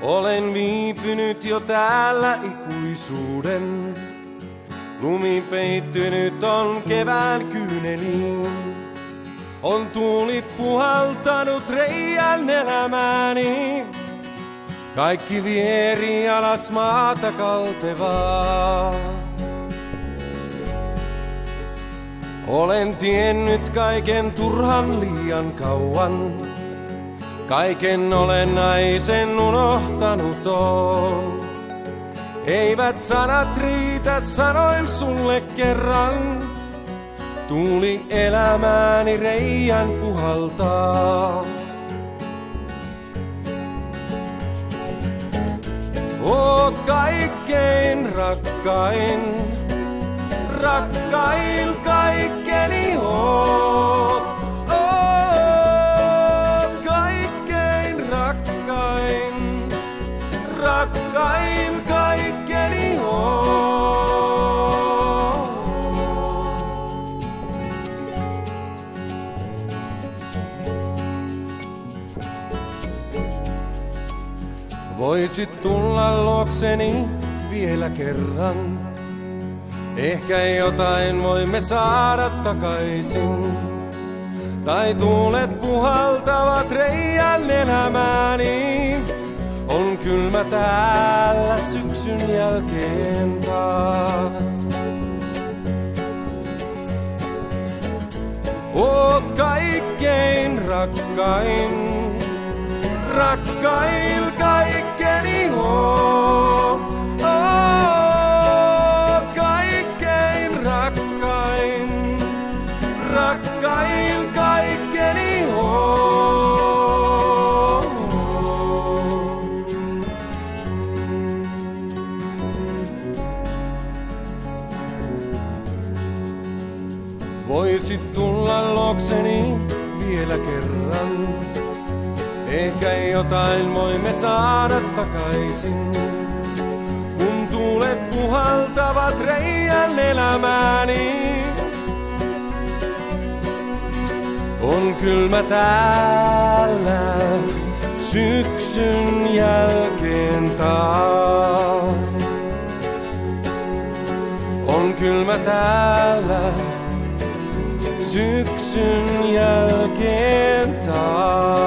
Olen viipynyt jo täällä ikuisuuden. Lumi peittynyt on kevään kyyneliin. On tuuli puhaltanut reijän elämääni. Kaikki vieri alas maata kaltevaa. Olen tiennyt kaiken turhan liian kauan. Kaiken olennaisen unohtanut on. Eivät sanat riitä, sanoin sulle kerran. Tuuli elämääni reijän puhaltaa. Oot kaikkein rakkain, rakkain kaikkeni oot. Oot kaikkein rakkain, rakkain kaikkeni oot. Voisit tulla luokseni vielä kerran. Ehkä jotain voimme saada takaisin. Tai tuulet puhaltavat reijän elämääni. On kylmä täällä syksyn jälkeen taas. Oot kaikkein rakkain, rakkail kaikkeni oot. Oot kaikkein rakkain, rakkail kaikkeni oot. Voisit tulla luokseni vielä kerran. Ehkä jotain voimme saada takaisin. Kun tuulet puhaltavat reijän elämääni. On kylmä täällä syksyn jälkeen taas. On kylmä täällä syksyn jälkeen taas.